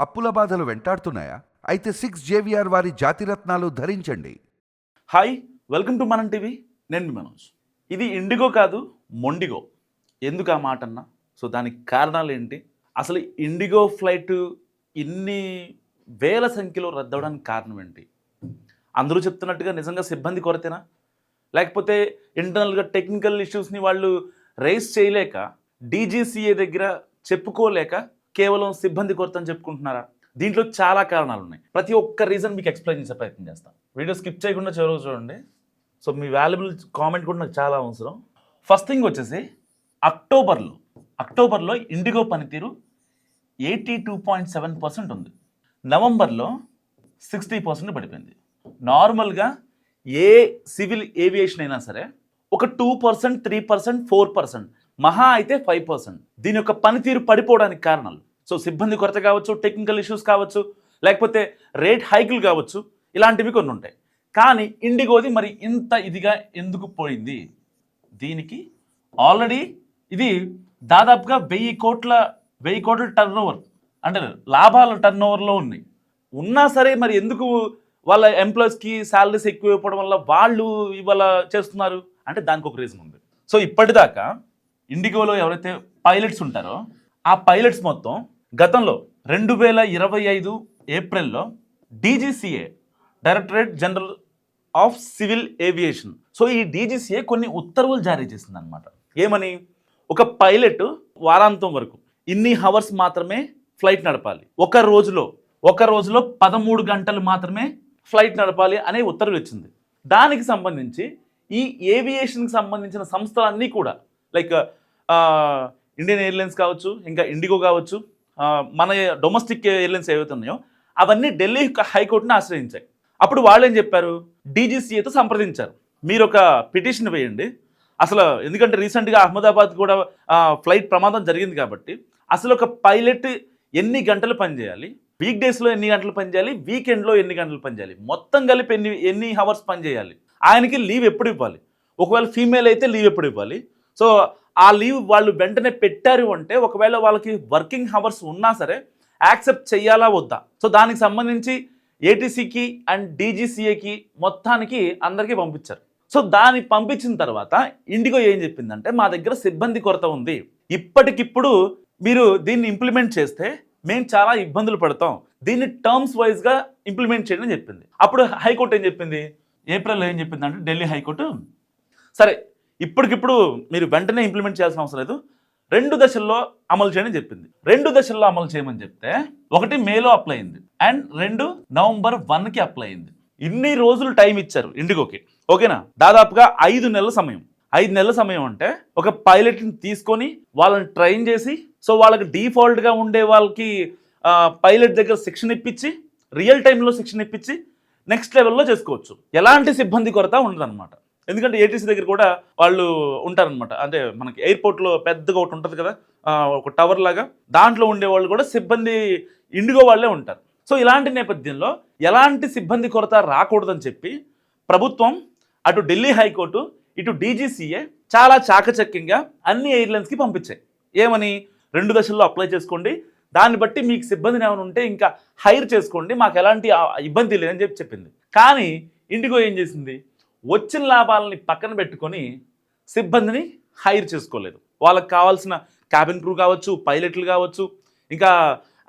అప్పుల బాధలు వెంటాడుతున్నాయా? అయితే 6 JVR వారి జాతిరత్నాలు ధరించండి. హాయ్, వెల్కమ్ టు మనం టీవీ. నేను మీ మనోజ్. ఇది ఇండిగో కాదు, మొండిగో. ఎందుకు ఆ మాట అన్నా? సో దానికి కారణాలు ఏంటి? అసలు ఇండిగో ఫ్లైట్ ఇన్ని వేల సంఖ్యలో రద్దవడానికి కారణం ఏంటి? అందరూ చెప్తున్నట్టుగా నిజంగా సిబ్బంది కొరతేనా? లేకపోతే ఇంటర్నల్గా టెక్నికల్ ఇష్యూస్ని వాళ్ళు రైజ్ చేయలేక, డీజీసీఏ దగ్గర చెప్పుకోలేక కేవలం సిబ్బంది కొరత అని చెప్పుకుంటున్నారా? దీంట్లో చాలా కారణాలు ఉన్నాయి. ప్రతి ఒక్క రీజన్ మీకు ఎక్స్ప్లెయిన్ చేసే ప్రయత్నం చేస్తాను. వీడియో స్కిప్ చేయకుండా చివరికి చూడండి. సో మీ వాల్యుబుల్ కామెంట్ కూడా నాకు చాలా అవసరం. ఫస్ట్ థింగ్ వచ్చేసి అక్టోబర్లో ఇండిగో పనితీరు 82.7% ఉంది. నవంబర్లో 60% పడిపోయింది. నార్మల్గా ఏ సివిల్ ఏవియేషన్ అయినా సరే ఒక 2%, 3%, 4%, మహా అయితే 5% దీని యొక్క పనితీరు పడిపోవడానికి కారణాలు. సో సిబ్బంది కొరత కావచ్చు, టెక్నికల్ ఇష్యూస్ కావచ్చు, లేకపోతే రేట్ హైకులు కావచ్చు, ఇలాంటివి కొన్ని ఉంటాయి. కానీ ఇండిగోది మరి ఇంత ఇదిగా ఎందుకు పోయింది? దీనికి ఆల్రెడీ ఇది దాదాపుగా 1000 కోట్ల టర్న్ ఓవర్, అంటే లాభాల టర్న్ ఓవర్లో ఉన్నాయి. ఉన్నా సరే మరి ఎందుకు వాళ్ళ ఎంప్లాయీస్కి శాలరీస్ ఎక్కువ ఇవ్వడం వల్ల వాళ్ళు ఇవాళ చేస్తున్నారు అంటే దానికి ఒక రీజన్ ఉంది. సో ఇప్పటిదాకా ఇండిగోలో ఎవరైతే పైలట్స్ ఉంటారో ఆ పైలట్స్ మొత్తం గతంలో 2025 ఏప్రిల్లో DGCA, directorate general of civil aviation, so ఈ డీజీసీఏ కొన్ని ఉత్తర్వులు జారీ చేసింది అనమాట. ఏమని? ఒక పైలట్ వారాంతం వరకు ఇన్ని హవర్స్ మాత్రమే ఫ్లైట్ నడపాలి, ఒక రోజులో 13 గంటలు మాత్రమే ఫ్లైట్ నడపాలి అనే ఉత్తర్వులు ఇచ్చింది. దానికి సంబంధించి ఈ ఏవియేషన్కి సంబంధించిన సంస్థలన్నీ కూడా లైక్ ఇండియన్ ఎయిర్లైన్స్ కావచ్చు, ఇంకా ఇండిగో కావచ్చు, మన డొమెస్టిక్ ఎయిర్లైన్స్ ఏవైతే ఉన్నాయో అవన్నీ ఢిల్లీ హైకోర్టుని ఆశ్రయించాయి. అప్పుడు వాళ్ళు ఏం చెప్పారు? డీజీసీఏతో సంప్రదించారు, మీరు ఒక పిటిషన్ వేయండి. అసలు ఎందుకంటే రీసెంట్గా అహ్మదాబాద్ కూడా ఫ్లైట్ ప్రమాదం జరిగింది కాబట్టి అసలు ఒక పైలట్ ఎన్ని గంటలు పనిచేయాలి, వీక్ డేస్లో ఎన్ని గంటలు పనిచేయాలి, వీకెండ్లో ఎన్ని గంటలు పనిచేయాలి, మొత్తం కలిపి ఎన్ని హవర్స్ పనిచేయాలి, ఆయనకి లీవ్ ఎప్పుడు ఇవ్వాలి, ఒకవేళ ఫీమేల్ అయితే లీవ్ ఎప్పుడు ఇవ్వాలి. సో ఆ లీవ్ వాళ్ళు వెంటనే పెట్టారు అంటే ఒకవేళ వాళ్ళకి వర్కింగ్ హవర్స్ ఉన్నా సరే యాక్సెప్ట్ చేయాలా వద్దా? సో దానికి సంబంధించి ఏటీసీకి అండ్ డీజీసీఏకి మొత్తానికి అందరికీ పంపించారు. సో దాన్ని పంపించిన తర్వాత ఇండిగో ఏం చెప్పిందంటే మా దగ్గర సిబ్బంది కొరత ఉంది, ఇప్పటికిప్పుడు మీరు దీన్ని ఇంప్లిమెంట్ చేస్తే మేము చాలా ఇబ్బందులు పడతాం, దీన్ని టర్మ్స్ వైజ్గా ఇంప్లిమెంట్ చేయడం అని చెప్పింది. అప్పుడు హైకోర్టు ఏం చెప్పింది? ఏప్రిల్లో ఏం చెప్పింది అంటే ఢిల్లీ హైకోర్టు సరే ఇప్పటికిప్పుడు మీరు వెంటనే ఇంప్లిమెంట్ చేయాల్సిన అవసరం లేదు, 2 దశల్లో అమలు చేయని చెప్పింది. 2 దశల్లో అమలు చేయమని చెప్తే 1 మేలో అప్లై అయింది అండ్ 2 నవంబర్ 1కి అప్లై అయింది. ఇన్ని రోజులు టైం ఇచ్చారు ఇండిగోకి, ఓకేనా? దాదాపుగా 5 నెలల సమయం. 5 నెలల సమయం అంటే ఒక పైలట్ని తీసుకొని వాళ్ళని ట్రైన్ చేసి, సో వాళ్ళకి డిఫాల్ట్గా ఉండే వాళ్ళకి పైలట్ దగ్గర శిక్షణ ఇప్పించి, రియల్ టైంలో శిక్షణ ఇప్పించి నెక్స్ట్ లెవెల్లో చేసుకోవచ్చు. ఎలాంటి సిబ్బంది కొరత ఉండదన్నమాట. ఎందుకంటే ఏటీసీ దగ్గర కూడా వాళ్ళు ఉంటారనమాట. అంటే మనకి ఎయిర్పోర్ట్లో పెద్దగా ఒకటి ఉంటుంది కదా, ఒక టవర్ లాగా, దాంట్లో ఉండేవాళ్ళు కూడా సిబ్బంది ఇండిగో వాళ్ళే ఉంటారు. సో ఇలాంటి నేపథ్యంలో ఎలాంటి సిబ్బంది కొరత రాకూడదని చెప్పి ప్రభుత్వం అటు ఢిల్లీ హైకోర్టు, ఇటు డీజీసీఏ చాలా చాకచక్యంగా అన్ని ఎయిర్లైన్స్కి పంపించాయి. ఏమని? 2 దశల్లో అప్లై చేసుకోండి, దాన్ని బట్టి మీకు సిబ్బందిని ఏమైనా ఉంటే ఇంకా హైర్ చేసుకోండి, మాకు ఎలాంటి ఇబ్బంది లేదని చెప్పింది. కానీ ఇండిగో ఏం చేసింది? వచ్చిన లాభాలని పక్కన పెట్టుకొని సిబ్బందిని హైర్ చేసుకోలేదు. వాళ్ళకి కావాల్సిన క్యాబిన్ క్రూ కావచ్చు, పైలట్లు కావచ్చు, ఇంకా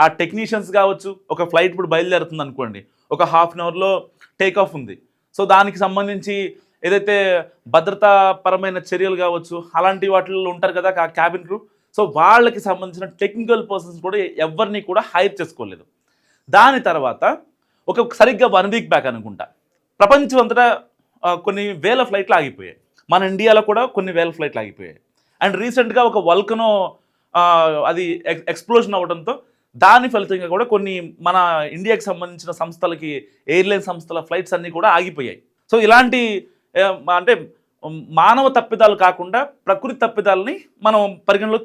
ఆ టెక్నీషియన్స్ కావచ్చు. ఒక ఫ్లైట్ ఇప్పుడు బయలుదేరుతుంది అనుకోండి, ఒక హాఫ్ అన్ అవర్లో టేక్ ఆఫ్ ఉంది. సో దానికి సంబంధించి ఏదైతే భద్రతాపరమైన చర్యలు కావచ్చు, అలాంటి వాటిల్లో ఉంటారు కదా క్యాబిన్ క్రూ, సో వాళ్ళకి సంబంధించిన టెక్నికల్ పర్సన్స్ కూడా ఎవరిని కూడా హైర్ చేసుకోలేదు. దాని తర్వాత సరిగ్గా 1 వీక్ బ్యాక్ అనుకుంటా ప్రపంచం అంతటా కొన్ని వేల ఫ్లైట్లు ఆగిపోయాయి. మన ఇండియాలో కూడా కొన్ని వేల ఫ్లైట్లు ఆగిపోయాయి. అండ్ రీసెంట్గా ఒక వల్కనో అది ఎక్స్ప్లోజన్ అవ్వడంతో దాని ఫలితంగా కూడా కొన్ని మన ఇండియాకి సంబంధించిన సంస్థలకి, ఎయిర్లైన్ సంస్థల ఫ్లైట్స్ అన్నీ కూడా ఆగిపోయాయి. సో ఇలాంటి అంటే మానవ తప్పిదాలు కాకుండా ప్రకృతి తప్పిదాలని మనం పరిగణలో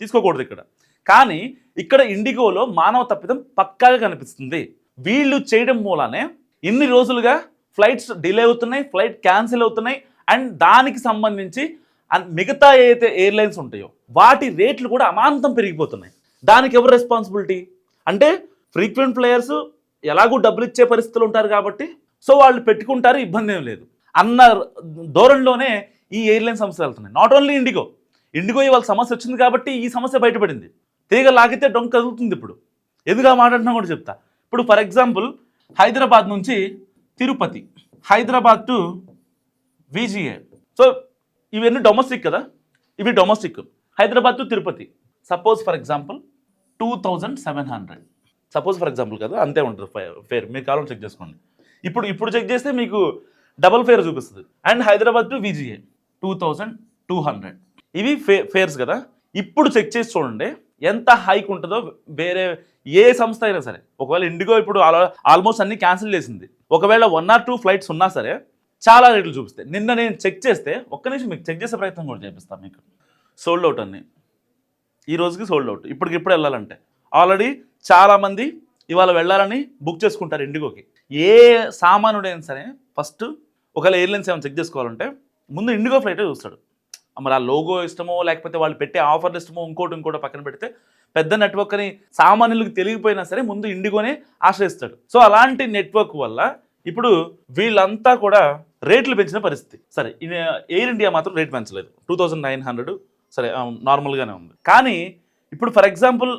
తీసుకోకూడదు ఇక్కడ. కానీ ఇక్కడ ఇండిగోలో మానవ తప్పిదం పక్కాగా కనిపిస్తుంది. వీళ్ళు చేయడం మూలానే ఇన్ని రోజులుగా ఫ్లైట్స్ డిలే అవుతున్నాయి, ఫ్లైట్ క్యాన్సిల్ అవుతున్నాయి. అండ్ దానికి సంబంధించి మిగతా ఏదైతే ఎయిర్లైన్స్ ఉంటాయో వాటి రేట్లు కూడా అమాంతం పెరిగిపోతున్నాయి. దానికి ఎవరు రెస్పాన్సిబిలిటీ అంటే ఫ్రీక్వెంట్ ప్లేయర్స్ ఎలాగూ డబ్బులు ఇచ్చే పరిస్థితులు ఉంటారు కాబట్టి సో వాళ్ళు పెట్టుకుంటారు, ఇబ్బంది ఏం లేదు అన్న ధోరణిలోనే ఈ ఎయిర్లైన్ సంస్థలు వెళ్తున్నాయి. నాట్ ఓన్లీ ఇండిగో ఇవాళ సమస్య వచ్చింది కాబట్టి ఈ సమస్య బయటపడింది. తీగ లాగితే డొంక కదులుతుంది. ఇప్పుడు ఎదుగా మాట్లాడినా కూడా చెప్తా. ఇప్పుడు ఫర్ ఎగ్జాంపుల్ హైదరాబాద్ నుంచి Tirupati, Hyderabad to VGA, so ఇవన్నీ డొమెస్టిక్ కదా, ఇవి domestic. Hyderabad to Tirupati suppose for example 2700, suppose for example కదా, అంతే ఉంటుంది ఫేర్. మీరు కావాలని చెక్ చేసుకోండి. ఇప్పుడు చెక్ చేస్తే మీకు డబల్ ఫేర్ చూపిస్తుంది. అండ్ హైదరాబాద్ టు విజిఏ 2200, ఇవి ఫేర్స్ కదా. ఇప్పుడు చెక్ చేసి చూడండి ఎంత హైక్ ఉంటుందో. వేరే ఏ సంస్థ అయినా సరే, ఒకవేళ ఇండిగో ఇప్పుడు ఆల్మోస్ట్ అన్ని క్యాన్సిల్ చేసింది, ఒకవేళ 1 or 2 ఫ్లైట్స్ ఉన్నా సరే చాలా రేట్లు చూపిస్తాయి. నిన్న నేను చెక్ చేస్తే, ఒక్క నిమిషం మీకు చెక్ చేసే ప్రయత్నం కూడా చేపిస్తాను. మీకు సోల్డ్ అవుట్ అన్ని ఈ రోజుకి సోల్డ్ అవుట్. ఇప్పటికిప్పుడు వెళ్ళాలంటే ఆల్రెడీ చాలామంది ఇవాళ వెళ్ళాలని బుక్ చేసుకుంటారు ఇండిగోకి. ఏ సామాన్యుడైనా సరే ఫస్ట్ ఒకవేళ ఎయిర్లైన్స్ ఏమైనా చెక్ చేసుకోవాలంటే ముందు ఇండిగో ఫ్లైటే చూస్తాడు. మరి ఆ లోగో ఇష్టమో లేకపోతే వాళ్ళు పెట్టే ఆఫర్లు ఇష్టమో ఇంకోటి పక్కన పెడితే పెద్ద నెట్వర్క్ అని సామాన్యులకు తెలియకపోయినా సరే ముందు ఇండిగోనే ఆశ్రయిస్తాడు. సో అలాంటి నెట్వర్క్ వల్ల ఇప్పుడు వీళ్ళంతా కూడా రేట్లు పెంచిన పరిస్థితి. సరే ఎయిర్ ఇండియా మాత్రం రేట్ పెంచలేదు, 2900 సరే నార్మల్గానే ఉంది. కానీ ఇప్పుడు ఫర్ ఎగ్జాంపుల్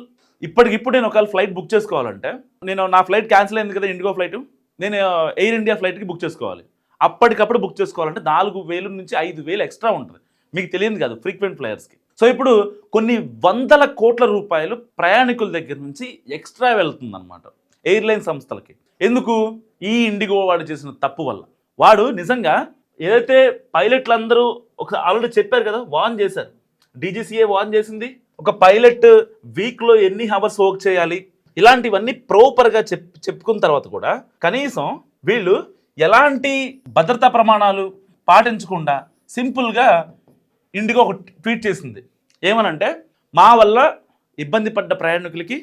ఇప్పటికిప్పుడు నేను ఒకవేళ ఫ్లైట్ బుక్ చేసుకోవాలంటే, నేను నా ఫ్లైట్ క్యాన్సిల్ అయింది కదా ఇండిగో ఫ్లైట్, నేను ఎయిర్ ఇండియా ఫ్లైట్కి బుక్ చేసుకోవాలి. అప్పటికప్పుడు బుక్ చేసుకోవాలంటే 4000 నుంచి 5000 ఎక్స్ట్రా ఉంటుంది. మీకు తెలియదు కాదు ఫ్రీక్వెంట్ ప్లేయర్స్కి. సో ఇప్పుడు కొన్ని వందల కోట్ల రూపాయలు ప్రయాణికుల దగ్గర నుంచి ఎక్స్ట్రా వెళ్తుందన్నమాట ఎయిర్లైన్ సంస్థలకి. ఎందుకు? ఈ ఇండిగో వాడు చేసిన తప్పు వల్ల. వాడు నిజంగా ఏదైతే పైలట్లు అందరూ ఒక ఆల్రెడీ చెప్పారు కదా, వార్న్ చేశారు, డీజీసీఏ వార్న్ చేసింది, ఒక పైలట్ వీక్లో ఎన్ని అవర్స్ వర్క్ చేయాలి, ఇలాంటివన్నీ ప్రాపర్గా చెప్పుకున్న తర్వాత కూడా కనీసం వీళ్ళు ఎలాంటి భద్రతా ప్రమాణాలు పాటించకుండా సింపుల్గా ఇండిగో ఒక ట్వీట్ చేసింది. ఏమనంటే, మా వల్ల ఇబ్బంది పడ్డ ప్రయాణికులకి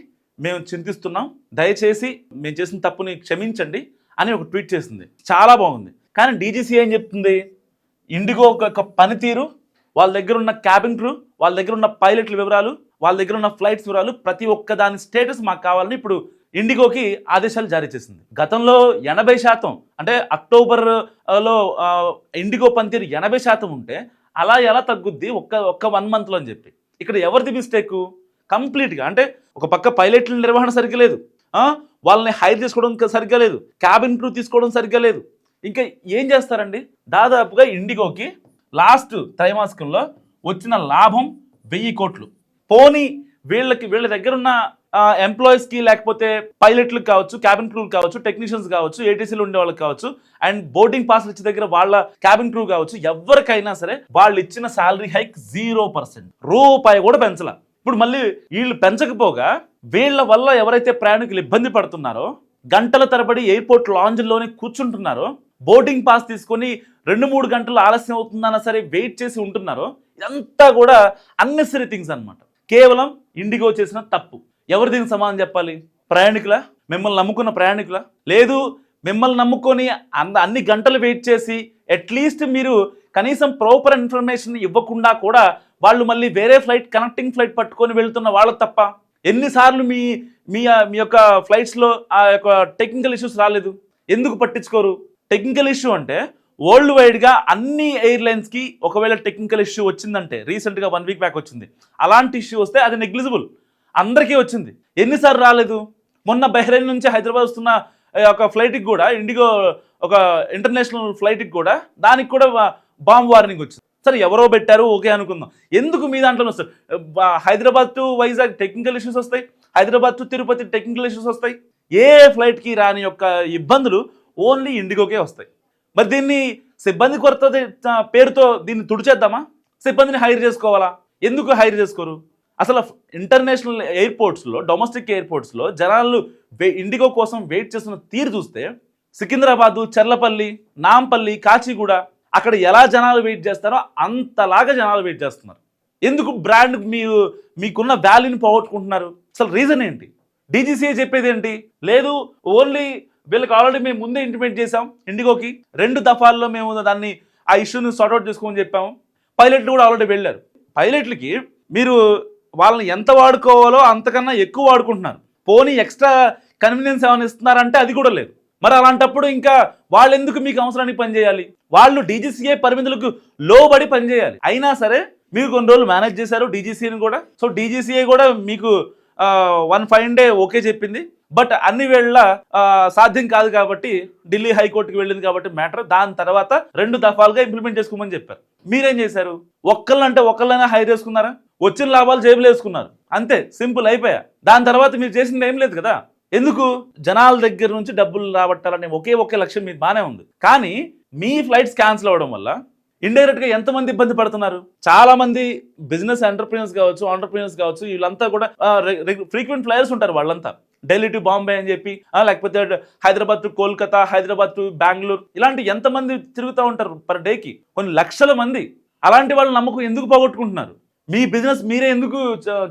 మేము చింతిస్తున్నాం, దయచేసి మేము చేసిన తప్పుని క్షమించండి అని ఒక ట్వీట్ చేసింది. చాలా బాగుంది. కానీ డీజీసీ ఏం చెప్తుంది? ఇండిగో ఒక పనితీరు, వాళ్ళ దగ్గర ఉన్న క్యాబిన్ క్రూ, వాళ్ళ దగ్గర ఉన్న పైలట్ల వివరాలు, వాళ్ళ దగ్గర ఉన్న ఫ్లైట్స్ వివరాలు, ప్రతి ఒక్క దాని స్టేటస్ మాకు కావాలని ఇప్పుడు ఇండిగోకి ఆదేశాలు జారీ చేసింది. గతంలో 80% అంటే అక్టోబర్లో ఇండిగో పనితీరు 80% ఉంటే అలా ఎలా తగ్గుద్ది ఒక్క 1 monthలో అని చెప్పి. ఇక్కడ ఎవరిది మిస్టేక్? కంప్లీట్గా అంటే ఒక పక్క పైలట్ల నిర్వహణ సరిగ్గా లేదు, వాళ్ళని హైర్ చేసుకోవడం సరిగ్గా లేదు, క్యాబిన్ క్రూ తీసుకోవడం సరిగ్గా లేదు. ఇంకా ఏం చేస్తారండి? దాదాపుగా ఇండిగోకి లాస్ట్ త్రైమాసికంలో వచ్చిన లాభం 1000 కోట్లు. పోనీ వీళ్ళ దగ్గర ఉన్న ఎంప్లాయీస్కి లేకపోతే పైలట్లకు కావచ్చు, క్యాబిన్ క్రూ కావచ్చు, టెక్నీషియన్స్ కావచ్చు, ఏటీసీలు ఉండే వాళ్ళకి కావచ్చు, అండ్ బోర్డింగ్ పాస్లు ఇచ్చే దగ్గర వాళ్ళ క్యాబిన్ క్రూ కావచ్చు, ఎవరికైనా సరే వాళ్ళు ఇచ్చిన శాలరీ హైక్ 0%, రూపాయి కూడా పెంచలా. ఇప్పుడు మళ్ళీ వీళ్ళు పెంచకపోగా వీళ్ళ వల్ల ఎవరైతే ప్రయాణికులు ఇబ్బంది పడుతున్నారో, గంటల తరబడి ఎయిర్పోర్ట్ లాంజ్లోనే కూర్చుంటున్నారో, బోర్డింగ్ పాస్ తీసుకొని 2-3 గంటలు ఆలస్యం అవుతుందన్నా సరే వెయిట్ చేసి ఉంటున్నారో, ఇదంతా కూడా అన్నెసరీ థింగ్స్ అనమాట. కేవలం ఇండిగో చేసిన తప్పు. ఎవరు దీనికి సమాధానం చెప్పాలి? ప్రయాణికులా? మిమ్మల్ని నమ్ముకున్న ప్రయాణికులా? లేదు, మిమ్మల్ని నమ్ముకొని అన్ని గంటలు వెయిట్ చేసి అట్లీస్ట్ మీరు కనీసం ప్రాపర్ ఇన్ఫర్మేషన్ ఇవ్వకుండా కూడా వాళ్ళు మళ్ళీ వేరే ఫ్లైట్, కనెక్టింగ్ ఫ్లైట్ పట్టుకొని వెళ్తున్న వాళ్ళకి తప్ప ఎన్నిసార్లు మీ మీ యొక్క ఫ్లైట్స్లో ఆ యొక్క టెక్నికల్ ఇష్యూస్ రాలేదు? ఎందుకు పట్టించుకోరు? టెక్నికల్ ఇష్యూ అంటే వరల్డ్ వైడ్గా అన్ని ఎయిర్లైన్స్కి ఒకవేళ టెక్నికల్ ఇష్యూ వచ్చిందంటే, రీసెంట్గా 1 week బ్యాక్ వచ్చింది, అలాంటి ఇష్యూ వస్తే అది నెగ్లిజిబుల్, అందరికీ వచ్చింది. ఎన్నిసార్లు రాలేదు? మొన్న బహ్రెయిన్ నుంచి హైదరాబాద్ వస్తున్న ఒక ఫ్లైట్కి కూడా, ఇండిగో ఒక ఇంటర్నేషనల్ ఫ్లైట్కి కూడా, దానికి కూడా బాంబ్ వార్నింగ్ వచ్చింది. సరే ఎవరో పెట్టారు, ఓకే అనుకుందాం. ఎందుకు మీ దాంట్లోనే వస్తాయి? Hyderabad to Vizag technical issues వస్తాయి, Hyderabad to Tirupati technical issues వస్తాయి. ఏ ఫ్లైట్కి రాని యొక్క ఇబ్బందులు ఓన్లీ ఇండిగోకే వస్తాయి. మరి దీన్ని సిబ్బంది కొరత పేరుతో దీన్ని తుడిచేద్దామా? సిబ్బందిని హైర్ చేసుకోవాలా? ఎందుకు హైర్ చేసుకోరు? అసలు ఇంటర్నేషనల్ ఎయిర్పోర్ట్స్లో, డొమెస్టిక్ ఎయిర్పోర్ట్స్లో జనాలు ఇండిగో కోసం వెయిట్ చేస్తున్న తీరు చూస్తే, సికింద్రాబాదు, చర్లపల్లి, నాంపల్లి, కాచిగూడ, అక్కడ ఎలా జనాలు వెయిట్ చేస్తారో అంతలాగా జనాలు వెయిట్ చేస్తున్నారు. ఎందుకు? బ్రాండ్ మీకున్న వాల్యూని పోగొట్టుకుంటున్నారు. అసలు రీజన్ ఏంటి? డీజీసీఏ చెప్పేది ఏంటి? లేదు, ఓన్లీ వీళ్ళకి ఆల్రెడీ మేము ముందే ఇంటిమేట్ చేసాం, ఇండిగోకి 2 దఫాల్లో మేము దాన్ని ఆ ఇష్యూని సార్ట్అవుట్ చేసుకోమని చెప్పాము. పైలట్లు కూడా ఆల్రెడీ వెళ్ళారు. పైలట్లకి మీరు వాళ్ళని ఎంత వాడుకోవాలో అంతకన్నా ఎక్కువ వాడుకుంటున్నారు. పోనీ ఎక్స్ట్రా కన్వీనియన్స్ ఏమైనా ఇస్తున్నారంటే అది కూడా లేదు. మరి అలాంటప్పుడు ఇంకా వాళ్ళు ఎందుకు మీకు అవసరానికి పనిచేయాలి? వాళ్ళు డీజీసీఏ పరిమితులకు లోబడి పనిచేయాలి. అయినా సరే మీరు కొన్ని రోజులు మేనేజ్ చేశారు డీజీసీని కూడా. సో డీజీసీఏ కూడా మీకు 1 fine day ఓకే చెప్పింది. బట్ అన్ని వేళ సాధ్యం కాదు కాబట్టి ఢిల్లీ హైకోర్టుకి వెళ్ళింది కాబట్టి మ్యాటర్. దాని తర్వాత 2 దఫాలుగా ఇంప్లిమెంట్ చేసుకోమని చెప్పారు. మీరేం చేశారు? ఒక్కళ్ళైనా హైర్ చేసుకున్నారా? వచ్చిన లాభాలు జేబులు వేసుకున్నారు, అంతే, సింపుల్, అయిపోయా. దాని తర్వాత మీరు చేసింది ఏం లేదు కదా. ఎందుకు? జనాల దగ్గర నుంచి డబ్బులు రాబట్టాలనే ఒకే లక్ష్యం మీకు బాగానే ఉంది. కానీ మీ ఫ్లైట్స్ క్యాన్సిల్ అవ్వడం వల్ల ఇండైరెక్ట్ గా ఎంతమంది ఇబ్బంది పడుతున్నారు? చాలా మంది బిజినెస్ ఎంటర్ప్రీనర్స్ కావచ్చు, ఆంటర్ప్రీనర్స్ కావచ్చు, వీళ్ళంతా కూడా ఫ్రీక్వెంట్ ఫ్లైయర్స్ ఉంటారు. వాళ్ళంతా ఢిల్లీ టు బాంబే అని చెప్పి, లేకపోతే హైదరాబాద్ టు కోల్కతా, హైదరాబాద్ టు బెంగళూరు, ఇలాంటి ఎంతమంది తిరుగుతూ ఉంటారు పర్ డేకి? కొన్ని లక్షల మంది. అలాంటి వాళ్ళ నమ్మకం ఎందుకు పోగొట్టుకుంటున్నారు? మీ బిజినెస్ మీరే ఎందుకు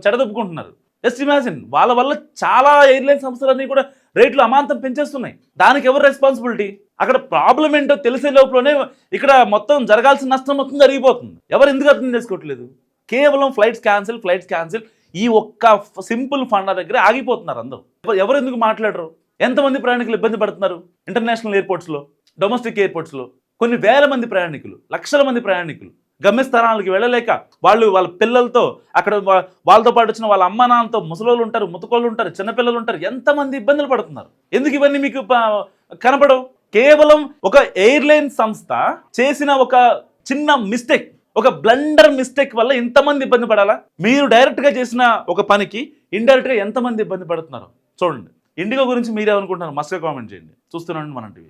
చెడదొప్పుకుంటున్నారు? జస్ట్ ఇమాజిన్, వాళ్ళ వల్ల చాలా ఎయిర్లైన్ సంస్థలన్నీ కూడా రేట్లు అమాంతం పెంచేస్తున్నాయి. దానికి ఎవరు రెస్పాన్సిబిలిటీ? అక్కడ ప్రాబ్లం ఏంటో తెలిసే లోపలనే ఇక్కడ మొత్తం జరగాల్సిన నష్టం మొత్తం జరిగిపోతుంది. ఎవరు ఎందుకు అర్థం చేసుకోవట్లేదు? కేవలం ఫ్లైట్స్ క్యాన్సిల్ ఈ ఒక్క సింపుల్ ఫండా దగ్గర ఆగిపోతున్నారు అందరూ. ఎవరు ఎందుకు మాట్లాడరు? ఎంతమంది ప్రయాణికులు ఇబ్బంది పడుతున్నారు? ఇంటర్నేషనల్ ఎయిర్పోర్ట్స్లో, డొమెస్టిక్ ఎయిర్పోర్ట్స్లో కొన్ని వేల మంది ప్రయాణికులు, లక్షల మంది ప్రయాణికులు గమ్యస్థానాలకు వెళ్ళలేక వాళ్ళ పిల్లలతో, అక్కడ వాళ్ళతో పాటు వచ్చిన వాళ్ళ అమ్మ నాన్నతో, ముసలోళ్ళు ఉంటారు, ముతకోళ్ళు ఉంటారు, చిన్నపిల్లలు ఉంటారు, ఎంతమంది ఇబ్బందులు పడుతున్నారు. ఎందుకు ఇవన్నీ మీకు కనపడవు? కేవలం ఒక ఎయిర్లైన్ సంస్థ చేసిన ఒక చిన్న మిస్టేక్, ఒక బ్లండర్ మిస్టేక్ వల్ల ఇంతమంది ఇబ్బంది పడాలా? మీరు డైరెక్ట్గా చేసిన ఒక పనికి ఇండైరెక్ట్గా ఎంతమంది ఇబ్బంది పడుతున్నారు చూడండి. ఇండిగో గురించి మీరేమనుకుంటున్నారు? మస్ట్గా కామెంట్ చేయండి. చూస్తున్నాండి మనం టీవీ.